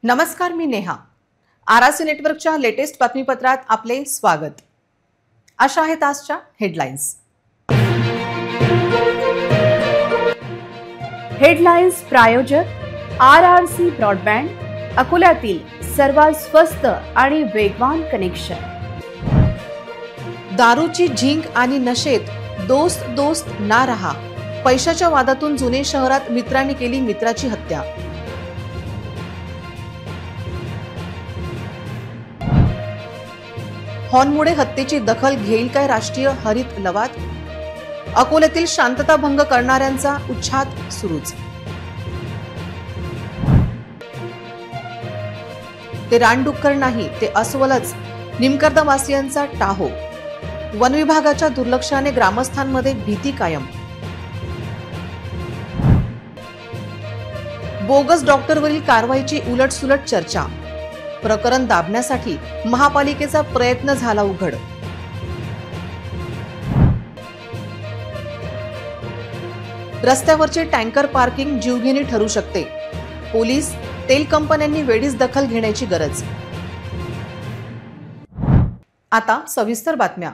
नमस्कार, मी नेहा. आरआरसी नेटवर्कच्या लेटेस्ट बातमीपत्रात आपले स्वागत. अशा आहेत आजच्या हेडलाईन्स. हेडलाईन्स प्रायोजक आरआरसी ब्रॉडबँड, अकोल्यातील सर्वात स्वस्त आणि वेगवान कनेक्शन. दारूची झिंग आणि नशेत दोस्त दोस्त ना रहा. पैशाच्या वादातून जुने शहरात मित्रांनी केली मित्राची हत्या. हॉर्नमुळे हत्येची दखल घेईल काय राष्ट्रीय हरित लवाद? अकोल्यातील शांतता भंग करणाऱ्यांचा उच्छाद सुरूच. ते रानडुक्कर नाही, ते अस्वलच, निमकर्दवासियांचा टाहो. वन विभागाच्या दुर्लक्षाने ग्रामस्थांमध्ये भीती कायम. बोगस डॉक्टरवरील कारवाईची उलटसुलट चर्चा. प्रकरण दाबण्यासाठी महापालिकेचा प्रयत्न झाला उघड. रस्त्यावरचे टँकर पार्किंग जीवघेणी ठरू शकते. पोलीस, तेल कंपन्यांनी वेळीच दखल घेण्याची गरज. आता सविस्तर बातम्या.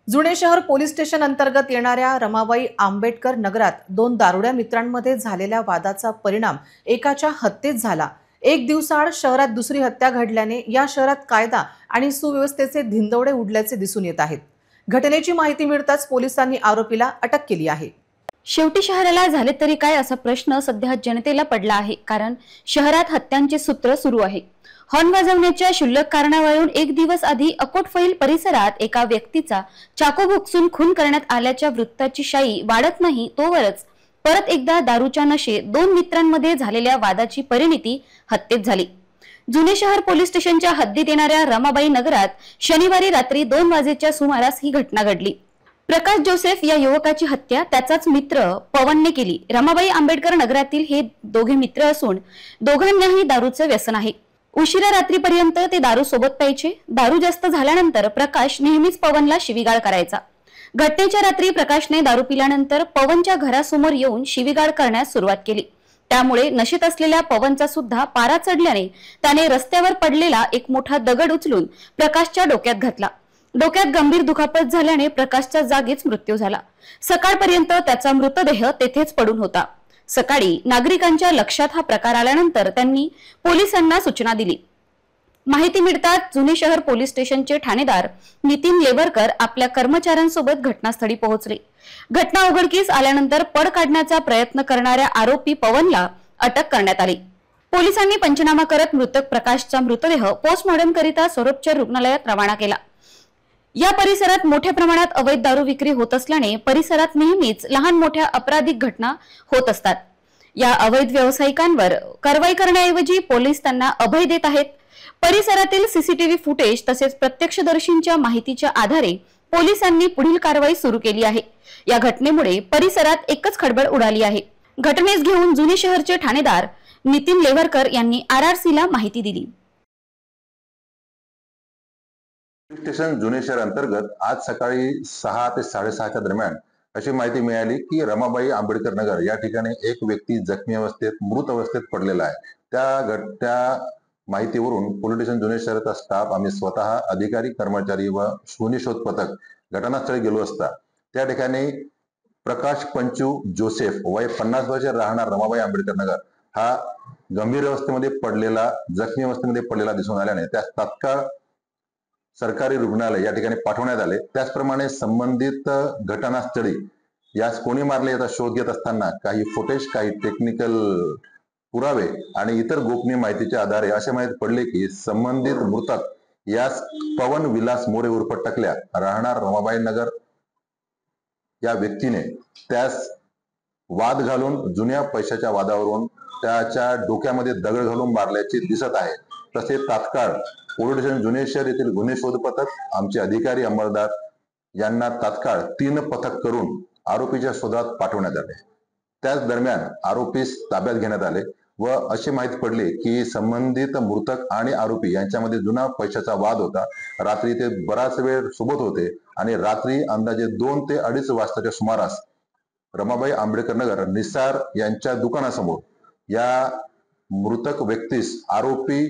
जुने शहर पोलीस स्टेशन अंतर्गत येणाऱ्या रमाबाई आंबेडकर नगरात दोन दारुड्या मित्रांमध्ये झालेल्या वादाचा परिणाम एकाच्या हत्येत झाला. एक दिवसाआड शहरात दुसरी हत्या घडल्याने या शहरात कायदा आणि सुव्यवस्थेचे धिंदवडे उडल्याचे दिसून येत आहेत. घटनेची माहिती मिळताच पोलिसांनी आरोपीला अटक केली आहे. शेवटी शहराला झाले तरी काय असा प्रश्न सध्या जनतेला पडला आहे, कारण शहरात हत्यांचे सूत्र सुरू आहे. हॉर्न वाजवण्याच्या क्षुल्लक कारणावरून एक दिवस आधी अकोटफैल परिसरात एका व्यक्तीचा चाकू भोगसून खून करण्यात आल्याच्या वृत्ताची शाई वाढत नाही तोवरच परत एकदा दारूच्या नशेत दोन मित्रांमध्ये झालेल्या वादाची परिणिती हत्येत झाली. जुने शहर पोलीस स्टेशनच्या हद्दीत येणाऱ्या रमाबाई नगरात शनिवारी रात्री 2 वाजेच्या सुमारास ही घटना घडली. प्रकाश जोसेफ या युवकाची हत्या त्याचाच मित्र पवनने केली. रमाबाई आंबेडकर नगरातील हे दोघे मित्र असून दोघांनाही दारूचं व्यसन आहे. उशिरा रात्रीपर्यंत ते दारू सोबत प्यायचे. दारू जास्त झाल्यानंतर प्रकाश नेहमीच पवनला शिवीगाळ करायचा. घटनेच्या रात्री प्रकाशने दारू पिल्यानंतर पवनच्या घरासमोर येऊन शिवीगाळ करण्यास सुरुवात केली. त्यामुळे नशेत असलेल्या पवनचा सुद्धा पारा चढल्याने त्याने रस्त्यावर पडलेला एक मोठा दगड उचलून प्रकाशच्या डोक्यात घातला. डोक्यात गंभीर दुखापत झाल्याने प्रकाशच्या जागीच मृत्यू झाला. सकाळपर्यंत त्याचा मृतदेह तेथेच पडून होता. सकाळी नागरिकांच्या लक्षात हा प्रकार आल्यानंतर त्यांनी पोलिसांना सूचना दिली. माहिती मिळताच जुने शहर पोलीस स्टेशनचे ठाणेदार नितीन लेवरकर आपल्या कर्मचाऱ्यांसोबत घटनास्थळी पोहोचले. घटना उघडकीस आल्यानंतर पळ काढण्याचा प्रयत्न करणाऱ्या आरोपी पवनला अटक करण्यात आली. पोलिसांनी पंचनामा करत मृतक प्रकाशचा मृतदेह पोस्टमॉर्टम करिता सर्वोपचार रुग्णालयात रवाना केला. या परिसरात मोठ्या प्रमाणात अवैध दारू विक्री होत असल्याने परिसरात नेहमीच लहान मोठ्या अपराधिक घटना होत असतात. या अवैध व्यावसायिकांवर कारवाई करण्याऐवजी पोलीस त्यांना अभय देत आहेत. परिसरातील सीसीटीव्ही फुटेज तसेच प्रत्यक्षदर्शींच्या माहितीच्या आधारे पोलिसांनी पुढील कारवाई सुरू केली आहे. या घटनेमुळे परिसरात एकच खळबळ उडाली आहे. घटनेस घेऊन जुने शहरचे ठाणेदार नितीन लेवरकर यांनी आरआरसीला माहिती दिली. स्टेशन जुने शहर अंतर्गत आज सकाळी 6 ते 6:30च्या दरम्यान अशी माहिती मिळाली की रमाबाई आंबेडकर नगर या ठिकाणी एक व्यक्ती जखमी अवस्थेत मृत अवस्थेत पडलेला आहे. त्या माहितीवरून पोलीस स्टेशन जुने शहराचा स्टाफ, आम्ही स्वतः अधिकारी, कर्मचारी व शोध पथक घटनास्थळी गेलो असता त्या ठिकाणी प्रकाश पंचू जोसेफ वय 50 वर्ष राहणार रमाबाई आंबेडकर नगर हा गंभीर अवस्थेमध्ये पडलेला, जखमी अवस्थेमध्ये पडलेला दिसून आल्याने त्यास तात्काळ सरकारी रुग्णालय या ठिकाणी पाठवण्यात आले. त्याचप्रमाणे संबंधित घटनास्थळी यास कोणी मारले याचा शोध घेत असताना काही फुटेज, काही टेक्निकल पुरावे आणि इतर गोपनीय माहितीच्या आधारे असे माहिती पडले की संबंधित मृतक यास पवन विलास मोरे उर्फ टकल्या राहणार रमाबाई नगर या व्यक्तीने त्यास वाद घालून जुन्या पैशाच्या वादावरून त्याच्या डोक्यामध्ये दगड घालून मारल्याचे दिसत आहे. तसे तात्काळ पोलीस स्टेशन जुने शहर येथील गुन्हे शोध पथक, आमचे अधिकारी अंमलदार यांना तात्काळ 3 पथक करून आरोपीच्या शोधात पाठवण्यात आले. त्याच दरम्यान आरोपीस ताब्यात घेण्यात आले व अशी माहिती पडली की संबंधित मृतक आणि आरोपी यांच्यामध्ये जुना पैशाचा वाद होता. रात्री ते बराच वेळ सोबत होते आणि रात्री अंदाजे 2 ते 2:30 वाजताच्या सुमारास रमाबाई आंबेडकर नगर निसार यांच्या दुकानासमोर या मृतक व्यक्तीस आरोपी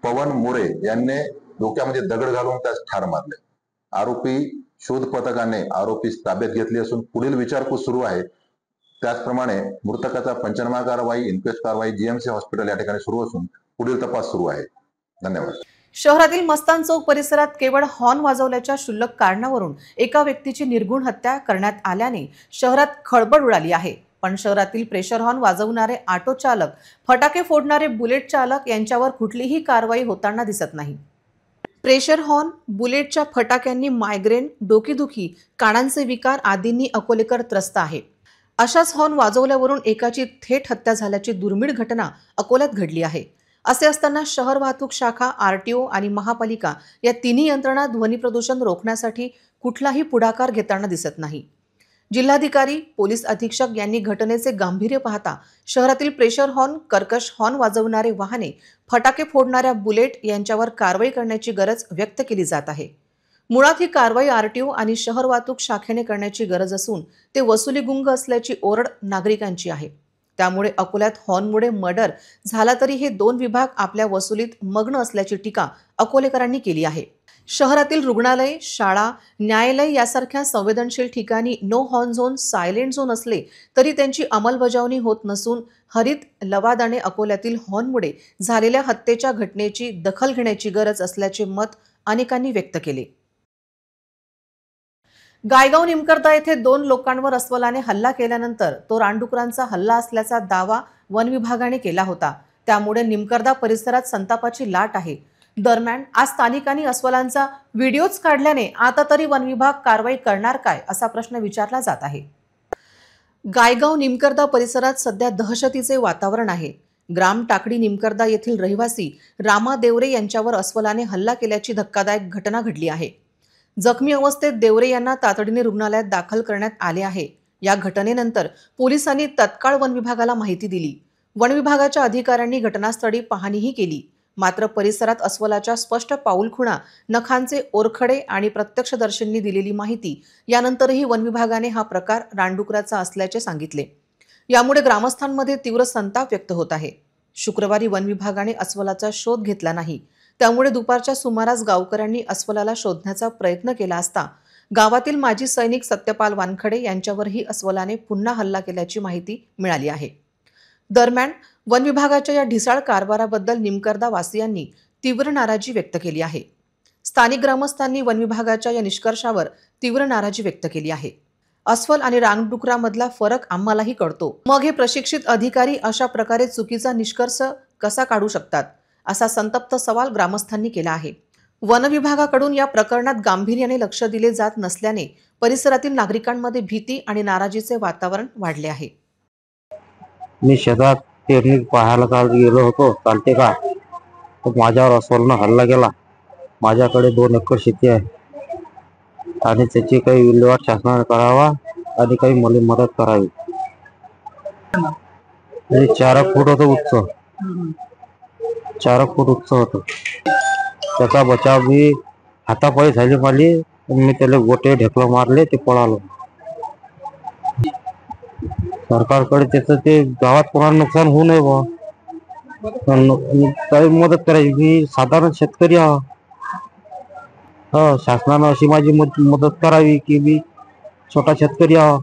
पवन मोरे यांनी डोक्यामध्ये दगड घालून त्यास ठार मारले। आरोपी शोध पथकाने आरोपीस ताब्यात घेतले असून पुढील विचारपूस सुरू आहे। त्याचप्रमाणे मृतकाचा पंचनामा कारवाई, इन्क्वेस्ट कारवाई जीएमसी हॉस्पिटल या ठिकाणी सुरू असून पुढील तपास सुरू आहे। धन्यवाद। शहरातील मस्तान चौक परिसरात केवळ हॉर्न वाजवल्याच्या क्षुल्लक कारणावरून एका व्यक्तीची निर्घृण हत्या करण्यात आल्याने शहरात खळबळ उडाली आहे। पण शहरातील प्रेशर हॉर्न वाजवणारे ऑटो चालक, फटाके फोडणारे बुलेट चालक यांच्यावर कुठलीही कारवाई होताना दिसत नाही। प्रेशर हॉर्न, बुलेटच्या फटाक्यांनी मायग्रेन, डोकेदुखी, कानांचे विकार आदींनी अकोलेकर त्रस्त आहे। अशाच हॉर्न वाजवल्यावरून एकाची थेट हत्या झाल्याची दुर्मिळ घटना अकोल्यात घडली आहे। असे असताना शहर वाहतूक शाखा, आरटीओ आणि महापालिका या तिन्ही यंत्रणा ध्वनी प्रदूषण रोखण्यासाठी कुठलाही पुढाकार घेताना दिसत नाही। जिल्हाधिकारी, पोलीस अधीक्षक यांनी घटनेचे गांभीर्य पाहता शहरातील प्रेशर हॉर्न, कर्कश हॉर्न वाजवणारे वाहने, फटाके फोडणाऱ्या बुलेट यांच्यावर कारवाई करण्याची गरज व्यक्त केली जात आहे। मुळात ही कारवाई आरटीओ आणि शहर वाहतूक शाखेने करण्याची गरज असून ते वसुली गुंग असल्याची ओरड नागरिकांची आहे। त्यामुळे अकोल्यात हॉर्नमुळे मर्डर झाला तरी हे दोन विभाग आपल्या वसुलीत मग्न असल्याची टीका अकोलेकरांनी केली आहे। शहरातील रुग्णालय, शाळा, न्यायालय यासारख्या संवेदनशील ठिकाणी no horn zone, silent zone असले तरी त्यांची अंमलबजावणी होत नसून हरित लवादाने अकोल्यातील हॉर्नमुळे झालेल्या हत्येच्या घटनेची दखल घेण्याची गरज असल्याचे मत अनेकांनी व्यक्त केले। गायगाव निमकर्ता येथे 2 लोकांवर अस्वलाने हल्ला केल्यानंतर तो रानडुकरांचा हल्ला असल्याचा दावा वन विभागाने केला होता। त्यामुळे निमकर्ता परिसरात संतापाची लाट आहे। दरम्यान आज स्थानिकांनी अस्वलांचा व्हिडिओच काढल्याने आता तरी वन विभाग कारवाई करणार काय असा प्रश्न विचारला जात आहे। गायगाव निमकर्ता परिसरात सध्या दहशतीचे वातावरण आहे। ग्राम टाकडी निमकर्ता येथील रहिवासी रामा देवरे यांच्यावर अस्वलाने हल्ला केल्याची धक्कादायक घटना घडली आहे। जखमी अवस्थेत देवरे यांना तातडीने रुग्णालयात दाखल करण्यात आले आहे। या घटनेनंतर पोलिसांनी तत्काळ वन विभागाला माहिती दिली। वन विभागाच्या अधिकाऱ्यांनी घटनास्थळी पाहणीही केली। मात्र परिसरात अस्वलाच्या स्पष्ट पाऊलखुणा, नखांचे ओरखडे आणि प्रत्यक्षदर्शींनी दिलेली माहिती यानंतरही वन विभागाने हा प्रकार रानडुकराचा असल्याचे सांगितले। यामुळे ग्रामस्थांमध्ये तीव्र संताप व्यक्त होत आहे। शुक्रवारी वन विभागाने अस्वलाचा शोध घेतला नाही। त्यामुळे दुपारच्या सुमारास गावकऱ्यांनी अस्वलाला शोधण्याचा प्रयत्न केला असता गावातील माजी सैनिक सत्यपाल वानखडे यांच्यावरही अस्वलाने पुन्हा हल्ला केल्याची माहिती मिळाली आहे। दरम्यान वन विभागाच्या या ढिसाळ कारभाराबद्दल निमकर्ता वासियांनी तीव्र नाराजी व्यक्त केली आहे। स्थानिक ग्रामस्थांनी वन विभागाच्या या निष्कर्षावर तीव्र नाराजी व्यक्त केली आहे। अस्वल आणि रानडुकरामधला फरक आम्हालाही कळतो, मग हे प्रशिक्षित अधिकारी अशा प्रकारे चुकीचा निष्कर्ष कसा काढू शकतात, असा संतप्त सवाल ग्रामस्थांनी केला आहे। वन विभागाकडून या प्रकरणात गांभीर्याने लक्ष दिले जात नसल्याने परिसरातील नागरिकांमध्ये भीती आणि नाराजीचे वातावरण वाढले आहे। मी शेतात पेरणी पाहायला काल गेलो होतो चालते का, तर माझ्यावर अस्वलानं हल्ला केला। माझ्याकडे 2 एकर शेती आहे आणि त्याची काही विल्हेवाट शासनाने करावा आणि काही मला मदत करावी। 4 फूट होतं उंच, 4 फूट उंच होतं। त्याचा बचाव मी हातापायी झाली माली, मी त्याला गोटे ढेकलं मारले, ते पळालो। सरकारकडे त्याचं ते गावात कोणाला नुकसान होऊ नये बा, काही मदत करायची। मी साधारण शेतकरी आहे, शासनानं अशी माझी मदत करावी की मी छोटा शेतकरी आहे।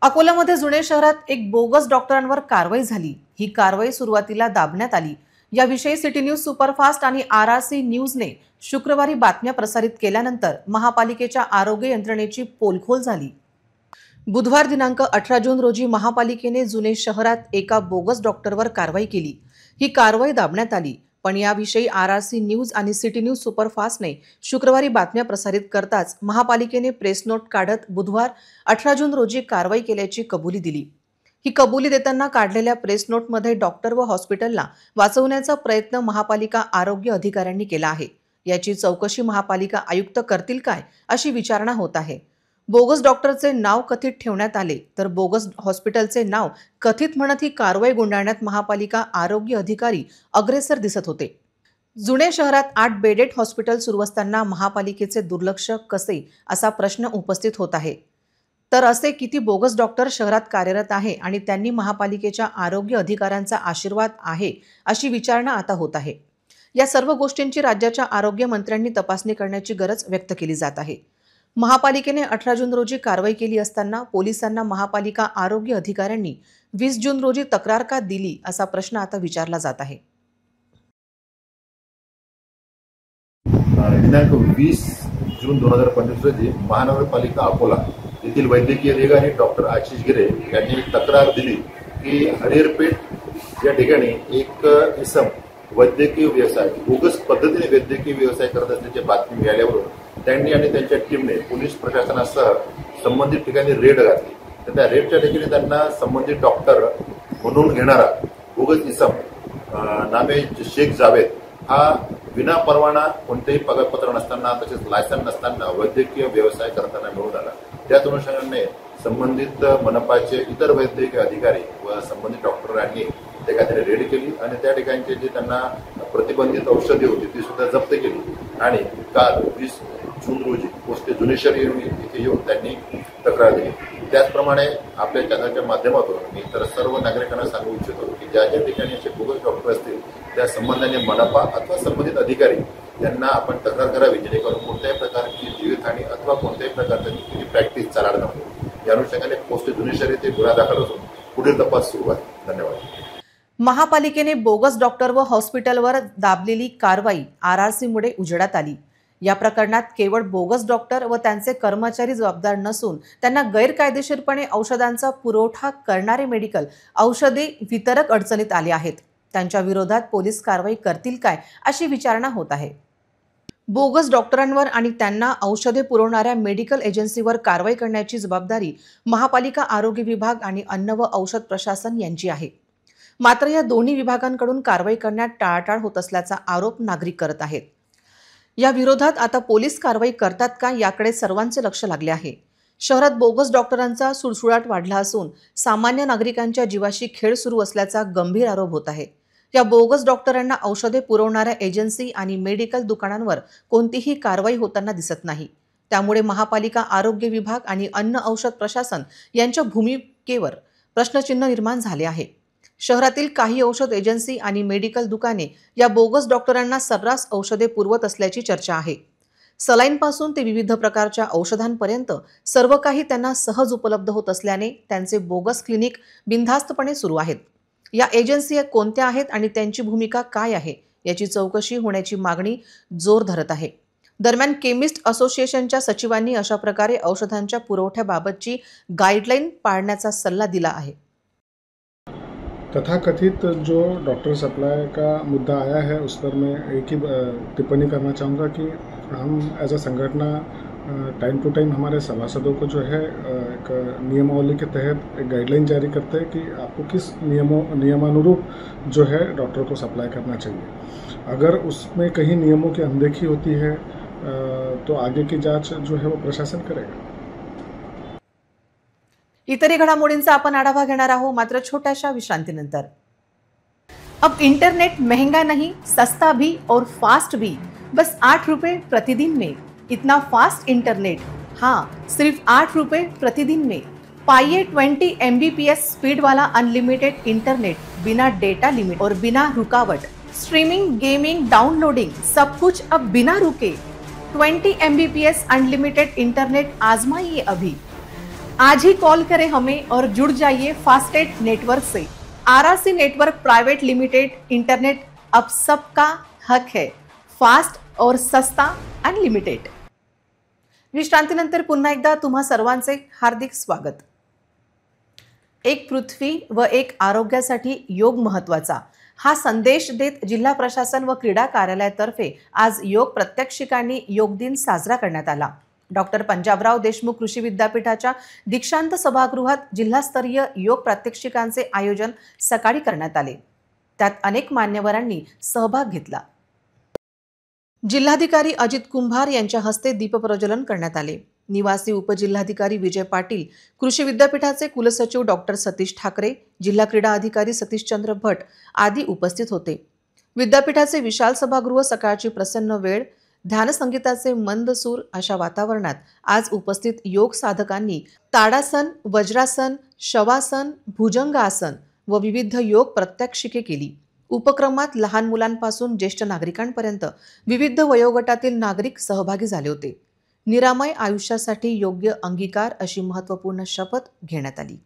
अकोल्यामध्ये जुने शहरात एक बोगस डॉक्टरांवर कारवाई झाली। ही कारवाई सुरुवातीला दाबण्यात आली। याविषयी सिटी न्यूज सुपरफास्ट आणि RRC न्यूजने शुक्रवारी बातम्या प्रसारित केल्यानंतर महापालिकेच्या आरोग्य यंत्रणेची पोलखोल झाली। बुधवार दिनांक 18 जून रोजी महापालिकेने जुने शहरात एका बोगस डॉक्टरवर कारवाई केली। ही कारवाई दाबण्यात आली, पण याविषयी RRC न्यूज आणि सिटी न्यूज सुपरफास्टने शुक्रवारी बातम्या प्रसारित करताच महापालिकेने प्रेस नोट काढत बुधवार 18 जून रोजी कारवाई केल्याची कबुली दिली। ही कबुली देताना काढलेल्या प्रेस नोटमध्ये डॉक्टर व हॉस्पिटलला वाचवण्याचा प्रयत्न महापालिका आरोग्य अधिकाऱ्यांनी केला आहे। याची चौकशी महापालिका आयुक्त करतील काय, अशी विचारणा होत आहे। बोगस डॉक्टरचे नाव कथित ठेवण्यात आले तर बोगस हॉस्पिटलचे नाव कथित म्हणत ही कारवाई गुंडाळण्यात महापालिका आरोग्य अधिकारी अग्रेसर दिसत होते। जुने शहरात 8 बेडेड हॉस्पिटल सुरू असताना महापालिकेचे दुर्लक्ष कसे, असा प्रश्न उपस्थित होत आहे। तर असे किती बोगस डॉक्टर शहरात कार्यरत आहे आणि त्यांनी महापालिकेच्या आरोग्य अधिकाऱ्यांचा आशीर्वाद आहे अशी विचारणा आता होत आहे। या सर्व गोष्टींची राज्याच्या आरोग्य मंत्र्यांनी तपासणी करण्याची गरज व्यक्त केली जात आहे। महापालिकेने 18 जून रोजी कारवाई केली असताना पोलिसांना महापालिका आरोग्य अधिकाऱ्यांनी 20 जून रोजी तक्रार का दिली असा प्रश्न आता विचारला जात आहे। दिनांक 20 जून 2025 रोजी महानगरपालिका अकोला येथील वैद्यकीय अधिकारी डॉक्टर आशिष गिरे यांनी तक्रार दिली की हरिहरपेठ या ठिकाणी एक इसम वैद्यकीय व्यवसाय बोगस पद्धतीने वैद्यकीय व्यवसाय करत असल्याची बातमी मिळाल्यावरून त्यांनी आणि त्यांच्या टीमने पोलीस प्रशासनासह संबंधित ठिकाणी रेड घातली। तर त्या रेडच्या ठिकाणी त्यांना संबंधित डॉक्टर म्हणून घेणारा बोगस इसम नामे शेख जावेद हा विना परवाना कोणतेही कागदपत्र नसताना तसेच लायसन नसताना वैद्यकीय व्यवसाय करताना मिळून आला। त्याच अनुषंगाने संबंधित मनपाचे इतर वैद्यकीय अधिकारी व संबंधित डॉक्टरांनी त्या ठिकाणी रेड केली आणि त्या ठिकाणचे जे त्यांना प्रतिबंधित औषधे होती ती सुद्धा जप्त केली आणि काल 20 जून रोजी पोस्ट जुनेश्वर येथे येऊन त्यांनी तक्रार दिली। त्याचप्रमाणे आपल्या चॅनलच्या माध्यमातून मी तर सर्व नागरिकांना सांगू इच्छितो की ज्या ज्या ठिकाणी असे बोगस डॉक्टर असतील त्या संबंधाने मनपा अथवा संबंधित अधिकारी यांना आपण तक्रार करावी, जेणेकरून कोणत्याही प्रकारची जीवितहानी अथवा कोणत्याही प्रकारची प्रॅक्टिस चालणार नाही। या अनुषंगाने पोस्ट जुनेश्वर येथे गुन्हा दाखल असून पुढील तपास सुरू आहे। धन्यवाद। महापालिकेने बोगस डॉक्टर व हॉस्पिटलवर दाबलेली कारवाई RRC मुळे उजेडात आली। या प्रकरणात केवळ बोगस डॉक्टर व त्यांचे कर्मचारी जबाबदार नसून त्यांना गैरकायदेशीरपणे औषधांचा पुरवठा करणारे मेडिकल औषधे वितरक अडचणीत आले आहेत। त्यांच्या विरोधात पोलीस कारवाई करतील काय अशी विचारणा होत आहे। बोगस डॉक्टरांवर आणि त्यांना औषधे पुरवणाऱ्या मेडिकल एजन्सीवर कारवाई करण्याची जबाबदारी महापालिका आरोग्य विभाग आणि अन्न व औषध प्रशासन यांची आहे। मात्र या दोन्ही विभागांकडून कारवाई करण्यात टाळाटाळ होत असल्याचा आरोप नागरिक करत आहेत। या विरोधात आता पोलीस कारवाई करतात का याकडे सर्वांचे लक्ष लागले आहे। शहरात बोगस डॉक्टरांचा सुळसुळाट वाढला असून सामान्य नागरिकांच्या जीवाशी खेळ सुरू असल्याचा गंभीर आरोप होत आहे। या बोगस डॉक्टरांना औषधे पुरवणाऱ्या एजन्सी आणि मेडिकल दुकानांवर कोणतीही कारवाई होताना दिसत नाही। त्यामुळे महापालिका आरोग्य विभाग आणि अन्न औषध प्रशासन यांच्या भूमिकेवर प्रश्नचिन्ह निर्माण झाले आहे। शहरातील काही औषध एजन्सी आणि मेडिकल दुकाने या बोगस डॉक्टरांना सर्रास औषधे पुरवत असल्याची चर्चा आहे। सलाईनपासून ते विविध प्रकारच्या औषधांपर्यंत सर्व काही त्यांना सहज उपलब्ध होत असल्याने त्यांचे बोगस क्लिनिक बिनधास्तपणे सुरू आहेत। या एजन्सी कोणत्या आहेत आणि त्यांची भूमिका काय आहे याची चौकशी होण्याची मागणी जोर धरत आहे। दरम्यान केमिस्ट असोसिएशनच्या सचिवांनी अशा प्रकारे औषधांच्या पुरवठ्याबाबतची गाईडलाईन पाळण्याचा सल्ला दिला आहे। तथाकथित जो डॉक्टर सप्लाई का मुद्दा आया है उस पर मैं एक ही टिप्पणी करना चाहूँगा कि हम एज अ संगठना टाइम टू टाइम हमारे सभासदों को जो है एक नियमावली के तहत एक गाइडलाइन जारी करते हैं कि आपको किस नियमानुरूप जो है डॉक्टर को सप्लाई करना चाहिए। अगर उसमें कहीं नियमों की अनदेखी होती है तो आगे की जांच जो है वो प्रशासन करेगा। इतरही घडामोडींचा आपण आढावा घेणार आहोत मात्र छोट्याशा विश्रांतीनंतर। अब इंटरनेट महंगा नहीं, सस्ता भी और फास्ट भी, बस 8 रुपए प्रतिदिन में। इतना फास्ट इंटरनेट, हाँ सिर्फ 8 रुपए प्रतिदिन में। पाइए 20 MBPS स्पीड वाला अनलिमिटेड इंटरनेट, बिना डेटा लिमिट और बिना रुकावट। स्ट्रीमिंग, गेमिंग, डाउनलोडिंग सब कुछ अब बिना रुके। 20 MBPS अनलिमिटेड इंटरनेट आजमाइए अभी। आज ही कॉल करें हमें और जुड़ जाइए फास्टेट नेटवर्क से। RRC network private limited internet अब सबका हक है, फास्ट और सस्ता अनलिमिटेड। विश्रांतीनंतर पुन्हा एकदा तुम्हा सर्वांचे हार्दिक स्वागत। एक पृथ्वी व एक आरोग्यासाठी योग महत्त्वाचा हा संदेश देत जिल्हा प्रशासन व क्रीडा कार्यालयातर्फे आज योग प्रात्यक्षिकांनी योग दिन साजरा करण्यात आला। डॉक्टर पंजाबराव देशमुख कृषी विद्यापीठाच्या दीक्षांत सभागृहात जिल्हास्तरीय योग प्रात्यक्षिकांचे आयोजन सकाळी करण्यात आले। त्यात अनेक मान्यवरांनी सहभाग घेतला। जिल्हाधिकारी अजित कुंभार यांच्या हस्ते दीपप्रज्वलन करण्यात आले। निवासी उपजिल्हाधिकारी विजय पाटील, कृषी विद्यापीठाचे कुलसचिव डॉक्टर सतीश ठाकरे, जिल्हा क्रीडा अधिकारी सतीशचंद्र भट आदी उपस्थित होते। विद्यापीठाचे विशाल सभागृह, सकाळची प्रसन्न वेळ, ध्यानसंगीताचे मंद सूर अशा वातावरणात आज उपस्थित योग साधकांनी ताडासन, वज्रासन, शवासन, भुजंगासन व विविध योग प्रत्याक्षिके केली. उपक्रमात लहान मुलांपासून ज्येष्ठ नागरिकांपर्यंत विविध वयोगटातील नागरिक सहभागी झाले होते. निरामय आयुष्यासाठी योग्य अंगीकार अशी महत्त्वपूर्ण शपथ घेण्यात आली.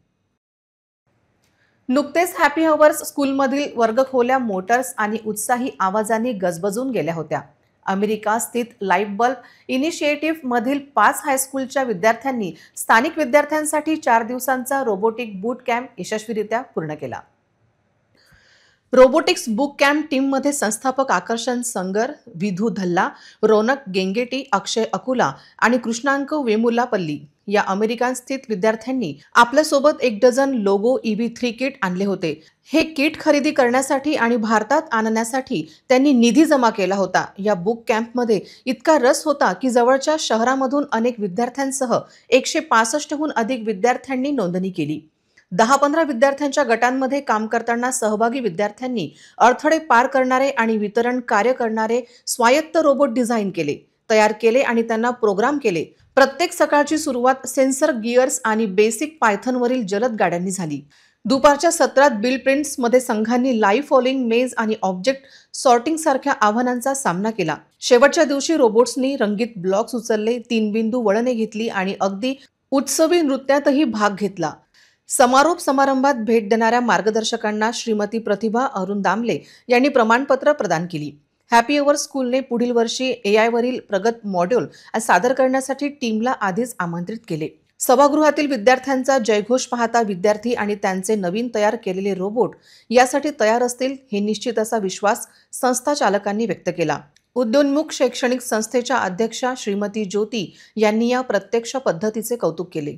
नुकतेच हॅपी अवर्स स्कूलमधील वर्गखोल्या मोटर्स आणि उत्साही आवाजांनी गजबजून गेल्या होत्या. अमेरिका स्थित लाईट बल्ब इनिशिएटिव्ह मधील 5 हायस्कूलच्या विद्यार्थ्यांनी स्थानिक विद्यार्थ्यांसाठी 4 दिवसांचा रोबोटिक बूट कॅम्प यशस्वीरित्या पूर्ण केला. रोबोटिक्स बुक कॅम्प टीममध्ये संस्थापक आकर्षण संगर, विधू धल्ला, रौनक गेंगेटी, अक्षय अकुला आणि कृष्णांक वेमुलापल्ली या अमेरिकन स्थित विद्यार्थ्यांनी आपल्यासोबत 1 डझन लोगो EV3 किट आणले होते. हे किट खरेदी करण्यासाठी आणि भारतात आणण्यासाठी त्यांनी निधी जमा केला होता. या बुक कॅम्पमध्ये इतका रस होता की जवळच्या शहरामधून अनेक विद्यार्थ्यांसह 165हून अधिक विद्यार्थ्यांनी नोंदणी केली. 10-15 विद्यार्थ्यांच्या गटांमध्ये काम करताना सहभागी विद्यार्थ्यांनी अडथळे पार करणारे आणि वितरण कार्य करणारे स्वायत्त रोबोट डिझाईन केले, तयार केले आणि त्यांना प्रोग्राम केले. प्रत्येक सकाळची सुरुवात सेन्सर गिअर्स आणि बेसिक पायथनवरील जलद गाड्यांनी झाली. दुपारच्या सत्रात बिल प्रिंट्समध्ये संघांनी लाईव्ह फॉलोइंग मेज आणि ऑब्जेक्ट सॉर्टिंग सारख्या आव्हानांचा सामना केला. शेवटच्या दिवशी रोबोट्सनी रंगीत ब्लॉक्स उचलले, 3 बिंदू वळणे घेतली आणि अगदी उत्सवी नृत्यातही भाग घेतला. समारोप समारंभात भेट देणाऱ्या मार्गदर्शकांना श्रीमती प्रतिभा अरुण दामले यांनी प्रमाणपत्र प्रदान केली. हॅपी अवर्स स्कूलने पुढील वर्षी AI वरील प्रगत मॉड्यूल सादर करण्यासाठी टीमला आधीच आमंत्रित केले. सभागृहातील विद्यार्थ्यांचा जयघोष पाहता विद्यार्थी आणि त्यांचे नवीन तयार केलेले रोबोट यासाठी तयार असतील हे निश्चित असा विश्वास संस्था चालकांनी व्यक्त केला. उद्योन्मुख शैक्षणिक संस्थेच्या अध्यक्षा श्रीमती ज्योती यांनी या प्रत्यक्ष पद्धतीचे कौतुक केले.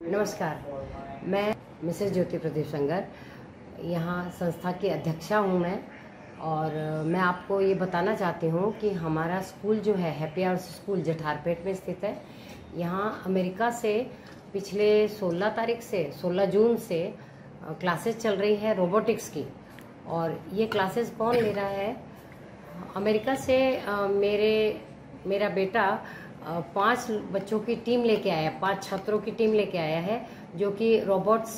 नमस्कार, मैं मिसेस ज्योति प्रदीप संगर यहाँ संस्था की अध्यक्षा हूँ मैं, और मैं आपको ये बताना चाहती हूँ कि हमारा स्कूल जो है हैप्पी आवर्स स्कूल जठारपेट में स्थित है. यहाँ अमेरिका से पिछले 16 जून से क्लासेस चल रही है रोबोटिक्स की. और ये क्लासेस कौन ले रहा है? अमेरिका से मेरा बेटा 5 बच्चों की टीम लेके आया, 5 छात्रों की टीम लेके आया है जो कि रोबोट्स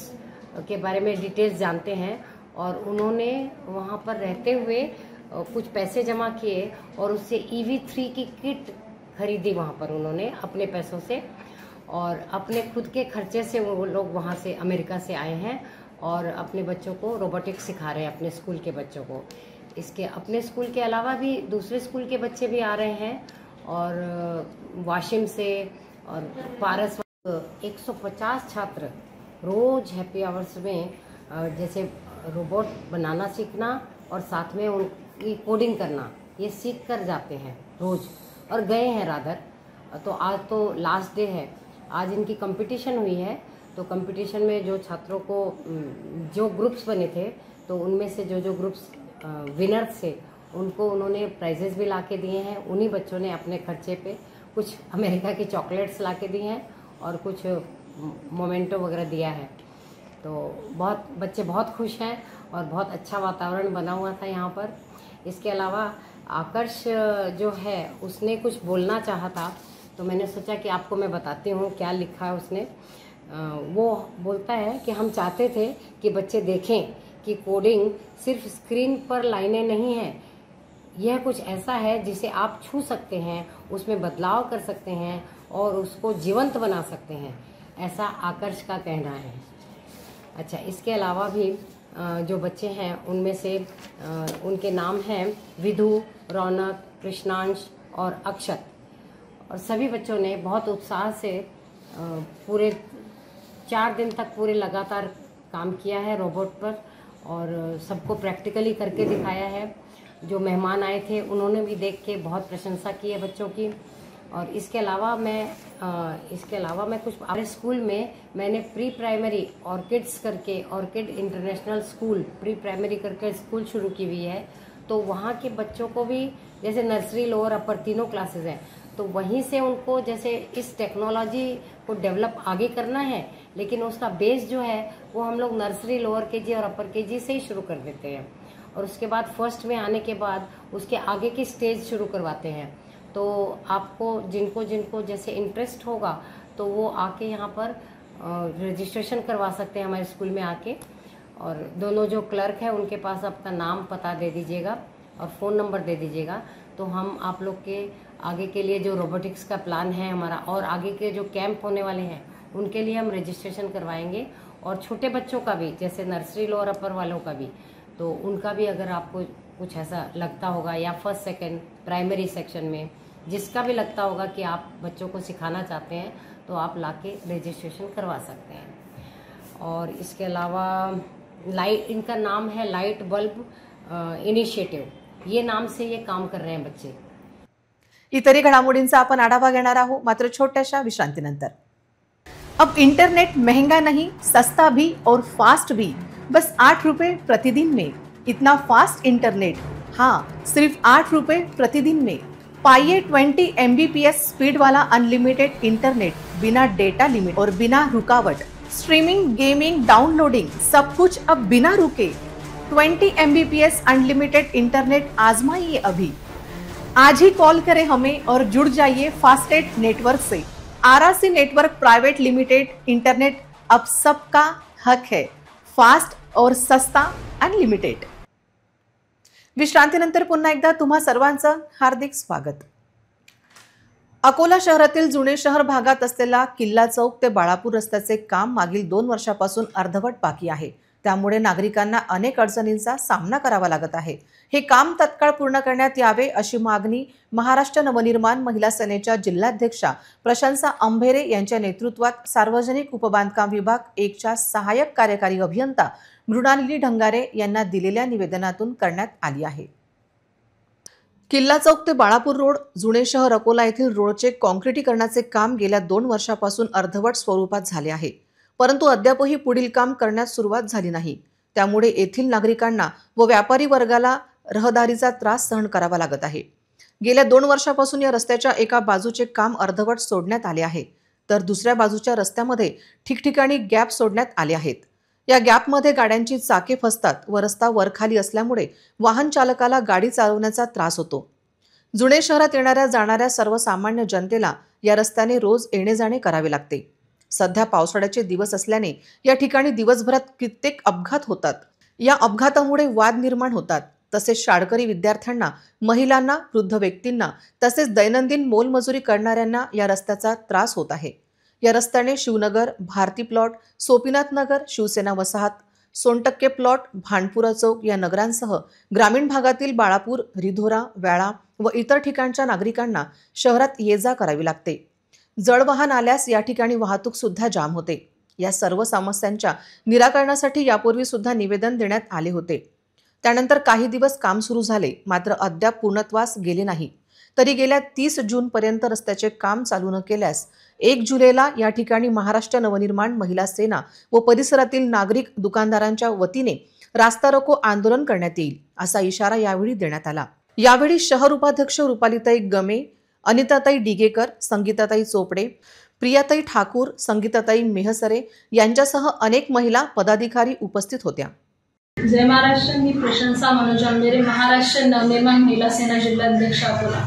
के बारे में डिटेल्स जानते हैं. और उन्होंने वहाँ पर रहते हुए कुछ पैसे जमा किए और उससे EV3 की किट खरीदी वहाँ पर उन्होंने अपने पैसों से, और अपने खुद के खर्चे से वो लोग वहाँ से अमेरिका से आए हैं और अपने बच्चों को रोबोटिक्स सिखा रहे हैं, अपने स्कूल के बच्चों को. इसके अपने स्कूल के अलावा भी दूसरे स्कूल के बच्चे भी आ रहे हैं, और वाशिम से और पारस 150 छात्र रोज हैप्पी आवर्स में जैसे रोबोट बनाना सीखना और साथ में उनकी कोडिंग करना ये सीख कर जाते हैं रोज, और गए हैं रादर. तो आज तो लास्ट डे है, आज इनकी कंपटीशन हुई है. तो कंपटीशन में जो छात्रों को जो ग्रुप्स बने थे तो उनमें से जो ग्रुप्स विनर्स थे उनको उन्होंने प्राइजेस भी ला के दिए हैं. उन्हीं बच्चों ने अपने खर्चे पे कुछ अमेरिका की चॉकलेट्स ला के दी हैं और कुछ मोमेंटो वगैरह दिया है. तो बच्चे बहुत खुश हैं और बहुत अच्छा वातावरण बना हुआ था यहाँ पर. इसके अलावा आकर्ष जो है उसने कुछ बोलना चाहा था, तो मैंने सोचा कि आपको मैं बताती हूँ क्या लिखा है उसने. वो बोलता है कि हम चाहते थे कि बच्चे देखें कि कोडिंग सिर्फ स्क्रीन पर लाइनें नहीं हैं, यह कुछ ऐसा है जिसे आप छू सकते हैं, उसमें बदलाव कर सकते हैं और उसको जीवंत बना सकते हैं, ऐसा आकर्ष का कहना है. अच्छा, इसके अलावा भी जो बच्चे हैं उनमें से उनके नाम हैं विधु, रौनक, कृष्णांश और अक्षत. और सभी बच्चों ने बहुत उत्साह से पूरे 4 दिन तक पूरे लगातार काम किया है रोबोट पर, और सबको प्रैक्टिकली करके दिखाया है. जो मेहमान आए थे उन्होंने भी देख के बहुत प्रशंसा की है बच्चों की. और इसके अलावा मैं कुछ अपने स्कूल में मैंने प्री प्राइमरी ऑर्किड्स करके, orchid international school pre primary करके स्कूल शुरू की हुई है. तो वहाँ के बच्चों को भी जैसे नर्सरी, लोअर, अपर तीनों क्लासेस हैं, तो वहीं से उनको जैसे इस टेक्नोलॉजी को डेवलप आगे करना है, लेकिन उसका बेस जो है वो हम लोग नर्सरी, लोअर केजी और अपर केजी से ही शुरू कर देते हैं, और उसके बाद फर्स्ट में आने के बाद उसके आगे की स्टेज शुरू करवाते हैं। तो आपको जिनको जिनको जैसे इंटरेस्ट होगा तो वो आके यहाँ पर रजिस्ट्रेशन करवा सकते हैं हमारे स्कूल में आके, और दोनों जो क्लर्क है उनके पास आपका नाम पता दे दीजिएगा और फ़ोन नंबर दे दीजिएगा, तो हम आप लोग के आगे के लिए जो रोबोटिक्स का प्लान है हमारा और आगे के जो कैंप होने वाले हैं उनके लिए हम रजिस्ट्रेशन करवाएंगे, और छोटे बच्चों का भी जैसे नर्सरी, लोअर, अपर वालों का भी, तो उनका भी अगर आपको कुछ ऐसा लगता होगा या फर्स्ट सेकंड प्राइमरी सेक्शन में जिसका भी लगता होगा कि आप बच्चों को सिखाना चाहते हैं तो आप लाके रजिस्ट्रेशन करवा सकते हैं। और इसके अलावा लाइट, इनका नाम है लाइट बल्ब इनिशिएटिव, ये नाम से ये काम कर रहे हैं बच्चे। इतरही घडामोडींचा आपण आढावा घेणार आहोत मात्र छोट्याशा विश्रांतीनंतर। अब इंटरनेट महंगा नहीं, सस्ता भी और फास्ट भी, बस 8 रुपए प्रतिदिन में। इतना फास्ट इंटरनेट, हाँ सिर्फ 8 रुपए प्रतिदिन में। पाइए 20 MBPS स्पीड वाला अनलिमिटेड इंटरनेट, बिना डेटा लिमिट और बिना रुकावट। स्ट्रीमिंग, गेमिंग, डाउनलोडिंग सब कुछ अब बिना रुके। 20 MBPS अनलिमिटेड इंटरनेट आजमाइए अभी। आज ही कॉल करें हमें और जुड़ जाइए फास्टेस्ट नेटवर्क से। RRC network private limited internet अब सबका हक है, फास्ट और सस्ता अनलिमिटेड। विश्रांतीनंतर पुन्हा एकदा तुम्हा सर्वांचं हार्दिक स्वागत। अकोला शहरातील जुने शहर भागात असलेला किल्ला चौक ते बाळापूर रस्त्याचे काम मागील 2 वर्षापासून अर्धवट बाकी आहे। त्यामुळे नागरिकांना अनेक अडचणींचा सामना करावा लागत आहे। हे काम तत्काळ पूर्ण करण्यात यावे अशी मागणी महाराष्ट्र नवनिर्माण महिला सेनेच्या जिल्हाध्यक्षा प्रशंसा अंभेरे यांच्या नेतृत्वात सार्वजनिक उपबांधकाम विभाग 1च्या सहाय्यक कार्यकारी अभियंता मृणालिनी ढंगारे यांना दिलेल्या निवेदनातून करण्यात आली आहे। किल्ला चौक ते बाळापूर रोड, जुने शहर अकोला येथील रोडचे काँक्रिटीकरणाचे काम गेल्या 2 वर्षापासून अर्धवट स्वरूपात झाले आहे, परंतु अद्यापही पुढील काम करण्यास सुरुवात झाली नाही। त्यामुळे येथील नागरिकांना व व्यापारी वर्गाला रहदारीचा त्रास सहन करावा लागत आहे। गेल्या 2 वर्षापासून या रस्त्याच्या एका बाजूचे काम अर्धवट सोडण्यात आले आहे, तर दुसऱ्या बाजूच्या रस्त्यामध्ये ठिकठिकाणी गॅप सोडण्यात आले आहेत। या गॅपमध्ये गाड्यांची चाके फसतात व रस्ता वरखाली असल्यामुळे वाहन चालकाला गाडी चालवण्याचा त्रास होतो। जुने शहरात येणाऱ्या जाणाऱ्या सर्वसामान्य जनतेला या रस्त्याने रोज येणे जाणे करावे लागते। सध्या पावसाळ्याचे दिवस असल्याने या ठिकाणी दिवसभरात कित्येक अपघात होतात। या अपघातामुळे वाद निर्माण होतात। तसेच शाळकरी विद्यार्थ्यांना, महिलांना, वृद्ध व्यक्तींना तसेच दैनंदिन मोलमजुरी करणाऱ्यांना या रस्त्याचा त्रास होत आहे। या रस्त्याने शिवनगर, भारती प्लॉट, सोपीनाथ नगर, शिवसेना वसाहत, सोनटक्के प्लॉट, भांडपुरा चौक या नगरांसह ग्रामीण भागातील बाळापूर, रिधोरा, वेळा व इतर ठिकाणच्या नागरिकांना शहरात ये-जा करावी लागते। जड वाहन आल्यास या ठिकाणी वाहतूक सुद्धा जाम होते। या सर्व समस्यांच्या निराकरणासाठी यापूर्वी सुद्धा निवेदन देण्यात आले होते। त्यानंतर काही दिवस काम सुरू झाले, मात्र अद्याप पूर्णत्वास गेले नाही। तरी गेल्या 30 जून पर्यंत रस्त्याचे काम चालू न केल्यास 1 जुलैला या ठिकाणी महाराष्ट्र नवनिर्माण महिला सेना व परिसरातील नागरिक दुकानदारांच्या वतीने रास्ता रोको आंदोलन करण्यात येईल असा इशारा यावेळी देण्यात आला। यावेळी शहर उपाध्यक्ष रुपालीताई गमे, अनिताताई डिगेकर, संगीताताई चोपडे, प्रियाताई ठाकूर, संगीताताई मेहसरे यांच्यासह अनेक महिला पदाधिकारी उपस्थित होत्या। जय महाराष्ट्र। मी प्रशंसा मनोज अंबेरे, महाराष्ट्र नवनिर्माण महिला सेना जिल्हाध्यक्ष अकोला।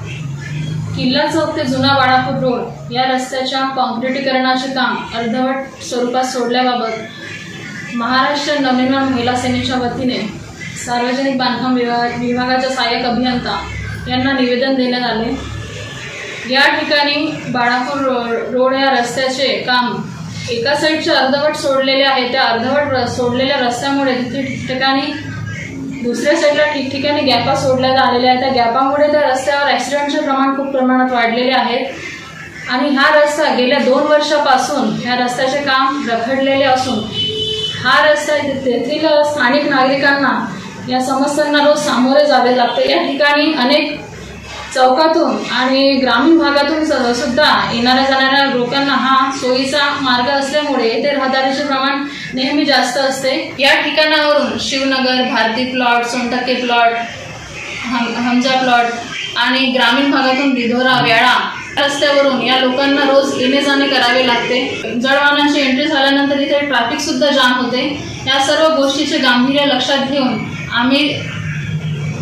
किल्ला चौक ते जुना बाळापूर रोड या रस्त्याच्या काँक्रिटीकरणाचे काम अर्धवट स्वरूपात सोडल्याबाबत महाराष्ट्र नवनिर्माण महिला सेनेच्या वतीने सार्वजनिक बांधकाम विभागाच्या सहाय्यक अभियंता यांना निवेदन देण्यात आले। या ठिकाणी बाळापूर रोड या रस्त्याचे काम एका साईडचे अर्धवट सोडलेले आहे। त्या अर्धवट सोडलेल्या रस्त्यामुळे तिथे ठिकठिकाणी दुसऱ्या साईडला ठिकठिकाणी गॅपा सोडण्यात आलेल्या आहेत। त्या गॅपामुळे त्या रस्त्यावर ॲक्सिडेंटचे प्रमाण खूप प्रमाणात वाढलेले आहे आणि हा रस्ता गेल्या 2 वर्षापासून या रस्त्याचे काम रखडलेले असून हा रस्ता तेथील स्थानिक नागरिकांना या समस्यांना रोज सामोरे जावे लागते। या ठिकाणी अनेक चौकातून आणि ग्रामीण भागातून सुद्धा येणाऱ्या जाणाऱ्या लोकांना हा सोयीचा मार्ग असल्यामुळे येथे रहदारीचे प्रमाण नेहमी जास्त असते। या ठिकाणावरून Shivnagar, Bharati plot, Sontakke plot, Hamza plot आणि ग्रामीण भागातून रिधोरा वेळा रस्त्यावरून या लोकांना रोज येणे जाणे करावे लागते। जळवाहनाची एंट्री झाल्यानंतर इथे ट्रॅफिक सुद्धा जाम होते। या सर्व गोष्टीचे गांभीर्य लक्षात घेऊन आम्ही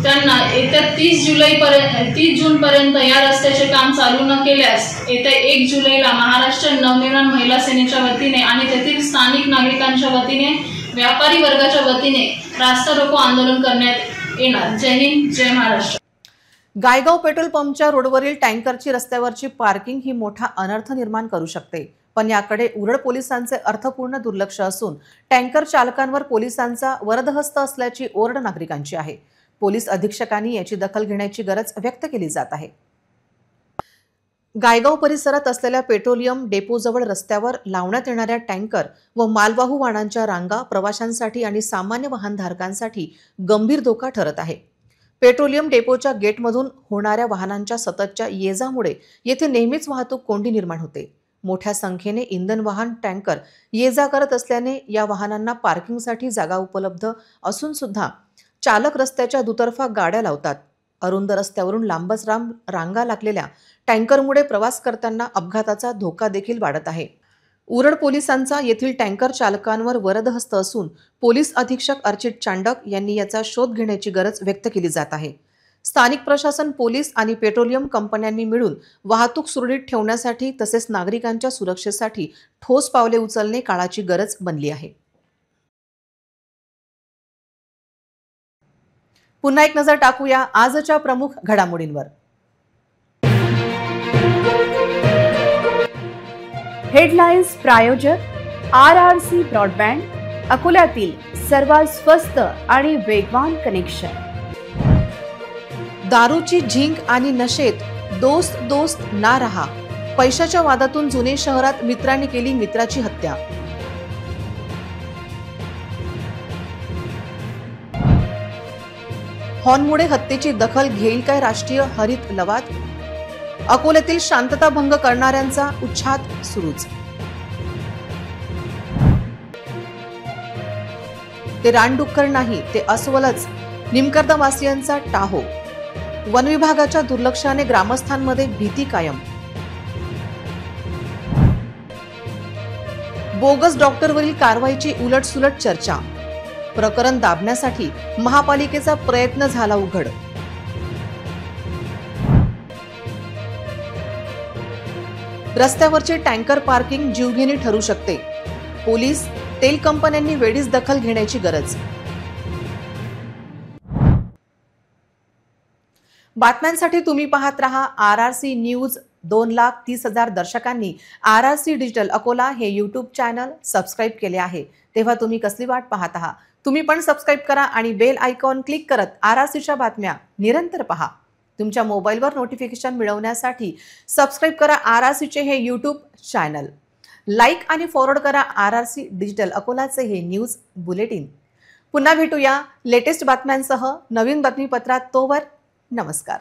त्यांना येत्या 30 जून पर्यंत या रस्त्याचे काम चालू न केल्यास येत्या 1 जुलैला महाराष्ट्र नवनिर्माण महिला सेनेच्या वतीने आणि तेथील स्थानिक नागरिकांच्या वतीने व्यापारी वर्गाच्या वतीने रास्ता रोको आंदोलन करण्यात येणार। जय हिंद, जय महाराष्ट्र। गायगाव पेट्रोल पंपच्या रोडवरील टँकरची रस्त्यावरची पार्किंग ही मोठा अनर्थ निर्माण करू शकते, पण याकडे उरड पोलिसांचे अर्थपूर्ण दुर्लक्ष असून टँकर चालकांवर पोलिसांचा वरदहस्त असल्याची ओरड नागरिकांची आहे। पोलीस अधीक्षकांनी याची दखल घेण्याची गरज व्यक्त केली जात आहे। गायगाव परिसरात असलेल्या पेट्रोलियम डेपोजवळ रस्त्यावर लावण्यात येणाऱ्या टँकर व मालवाहू वाहनांच्या रांगा प्रवाशांसाठी आणि सामान्य वाहनधारकांसाठी गंभीर धोका ठरत आहे। पेट्रोलियम डेपोच्या गेटमधून होणाऱ्या वाहनांच्या सततच्या ये-जामुळे येथे नेहमीच वाहतूक कोंडी निर्माण होते। मोठ्या संख्येने इंधन वाहन टँकर ये-जा करत असल्याने या वाहनांना पार्किंगसाठी जागा उपलब्ध असून सुद्धा चालक रस्त्याच्या दुतर्फा गाड्या लावतात। अरुंद रस्त्यावरून लांबच रांगा लागलेल्या टँकरमुळे प्रवास करताना अपघाताचा धोका देखील वाढत आहे। उरड पोलिसांचा येथील टँकर चालकांवर वरदहस्त असून पोलीस अधीक्षक अर्चित चांडक यांनी याचा शोध घेण्याची गरज व्यक्त केली जात आहे। स्थानिक प्रशासन, पोलीस आणि पेट्रोलियम कंपन्यांनी मिळून वाहतूक सुरळीत ठेवण्यासाठी तसेच नागरिकांच्या सुरक्षेसाठी ठोस पावले उचलणे काळाची गरज बनली आहे। पुन्हा एक नजर टाकूया आजच्या प्रमुख घडामोडींवर। हेडलाईन्स प्रायोजक RRC ब्रॉडबँड, अकोल्यातील सर्वात स्वस्त आणि वेगवान कनेक्शन। दारूची झिंक आणि नशेत दोस्त दोस्त ना रहा, पैशाच्या वादातून जुने शहरात मित्रांनी केली मित्राची हत्या। हॉर्नमुळे हत्येची दखल घेईल काय राष्ट्रीय हरित लवाद? अकोल्यातील शांतता भंग करणाऱ्यांचा उच्छाद सुरूच। ते रानडुक्कर नाही, ते अस्वलच, निमकर्दवासियांचा टाहो। वन विभागाच्या दुर्लक्षाने ग्रामस्थांमध्ये भीती कायम। बोगस डॉक्टरवरील कारवाईची उलटसुलट चर्चा। प्रकरण दाबण्यासाठी महापालिकेचा प्रयत्न झाला उघड। रस्त्यावरची टँकर पार्किंग जीवघेणी ठरू शकते। पोलीस, तेल कंपन्यांनी वेळीच दखल घेण्याची गरज। बातम्यांसाठी तुम्ही पाहत रहा RRC news. 2,30,000 दर्शकांनी RRC digital Akola हे यूट्यूब चॅनल सबस्क्राईब केले आहे, तेव्हा तुम्ही कसली वाट पाहत आहात? तुम्ही पण सबस्क्राईब करा आणि बेल आयकॉन क्लिक करत RRCच्या बातम्या निरंतर पहा। तुमच्या मोबाईलवर नोटिफिकेशन मिळवण्यासाठी सबस्क्राईब करा RRCचे हे यूट्यूब चॅनल। लाईक आणि फॉरवर्ड करा RRC डिजिटल अकोलाचे हे न्यूज बुलेटिन। पुन्हा भेटूया लेटेस्ट बातम्यांसह नवीन बातमीपत्रात। तोवर नमस्कार।